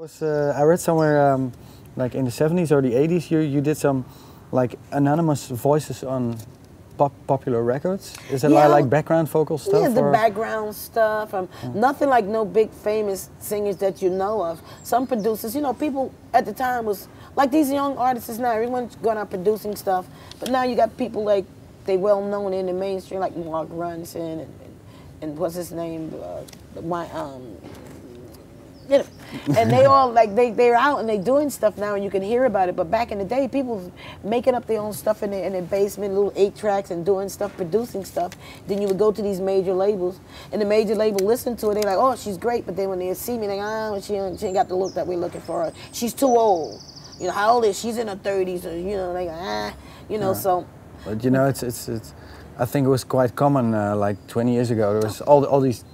I read somewhere, like in the 70s or the 80s, you did some like anonymous voices on popular records. Is it like background vocal stuff? Yeah, the background stuff. Nothing like no big famous singers that you know of. Some producers, you know, people at the time was like these young artists now. Everyone's going out producing stuff, but now you got people like they well known in the mainstream, like Mark Ronson and what's his name, you know, and they all like they're out and they doing stuff now and you can hear about it. But back in the day, people making up their own stuff in their basement, little 8-tracks and doing stuff, producing stuff. Then you would go to these major labels and the major label listen to it. They're like, oh, she's great. But then when they see me, they she ain't got the look that we're looking for her. She's too old. You know, how old is she? She's in her 30s. Or, you know, they you know, so. But you know, it's I think it was quite common like 20 years ago. There was all these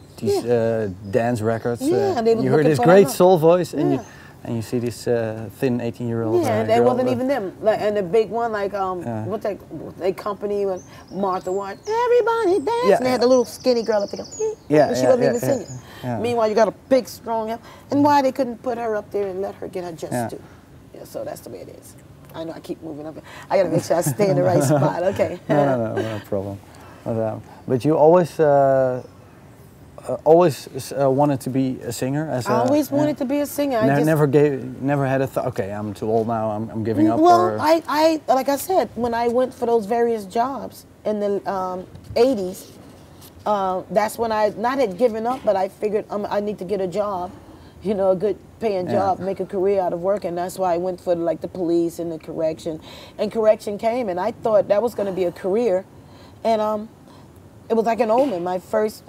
dance records. Yeah, they you heard this great soul voice, and you see this thin 18-year-old. Yeah, they wasn't even them. Like, and the big one, like what's that? They company with Martha Ward. Everybody dance. Yeah, and they had the little skinny girl up there. Yeah, she wasn't even singing. Yeah. Meanwhile, you got a big, strong. And why they couldn't put her up there and let her get her just due? Yeah, so that's the way it is. I know I keep moving up. I gotta make sure I stay in the right spot. Okay. No problem. But you always wanted to be a singer. I always wanted to be a singer. I never had a thought. Okay, I'm too old now. I'm giving up. Well, I like I said, when I went for those various jobs in the '80s, that's when I not had given up, but I figured I need to get a job. You know, a good paying job, make a career out of work, and that's why I went for like the police and the correction. And correction came, and I thought that was going to be a career, and it was like an omen. My first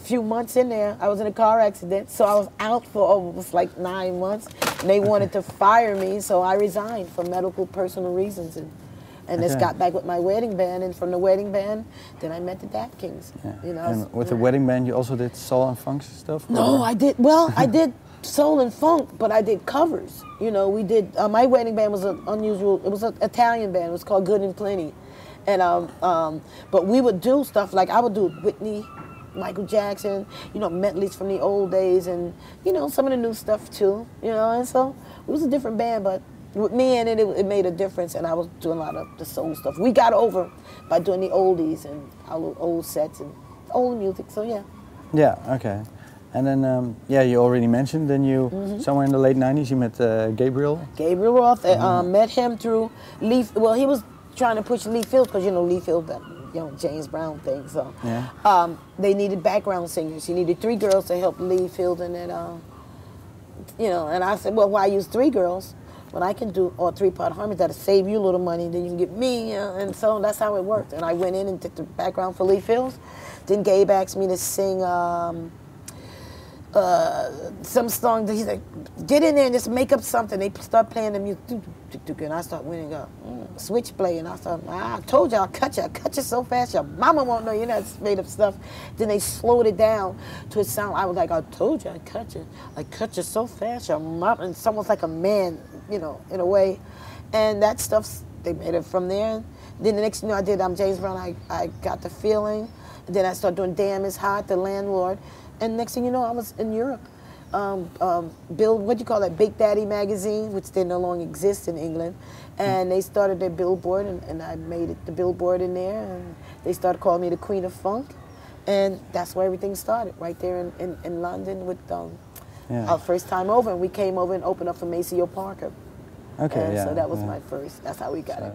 few months in there, I was in a car accident, so I was out for almost like 9 months, and they wanted to fire me, so I resigned for medical personal reasons, and just got back with my wedding band, and from the wedding band, then I met the Dap-Kings. Yeah. You know, and with the wedding band, you also did soul and funk stuff? No, I did. Well, I did soul and funk, but I did covers. You know, we did. My wedding band was an unusual. It was an Italian band. It was called Good and Plenty, and but we would do stuff like I would do Whitney, Michael Jackson, you know, medleys from the old days, and you know some of the new stuff too. You know, and so it was a different band, but with me in it, it made a difference, and I was doing a lot of the soul stuff. We got over by doing the oldies and our old sets and old music, so yeah. Yeah, okay. And then, yeah, you already mentioned, then you, somewhere in the late 90s, you met Gabriel? Gabriel Roth, met him through well, he was trying to push Lee Fields, because, you know, Lee Fields, that, you know, James Brown thing, so. Yeah. They needed background singers. He needed 3 girls to help Lee Fields, and then, you know, and I said, well, why use 3 girls? When I can do all 3-part harmonies, that'll save you a little money, then you can get me, and so that's how it worked. And I went in and did the background for Lee Fields. Then Gabe asked me to sing some song. He's like, get in there and just make up something. They start playing the music, and I start winning up. Switchblade, and I start, I told you I'll cut you so fast, your mama won't know you're not made up stuff. Then they slowed it down to a sound. I was like, I told you I cut you so fast, your mama, and it's almost like a man, you know, in a way. And that stuff, they made it from there. Then the next thing I did, James Brown, I got the feeling. And then I started doing Damn It's Hot, The Landlord. And next thing you know, I was in Europe. What do you call that, Big Daddy magazine, which they no longer exist in England. And they started their billboard, and I made it the billboard in there. And they started calling me the Queen of Funk. And that's where everything started, right there in London with our first time over. And we came over and opened up for Maceo Parker. Okay, and so that was my first, that's how we got it.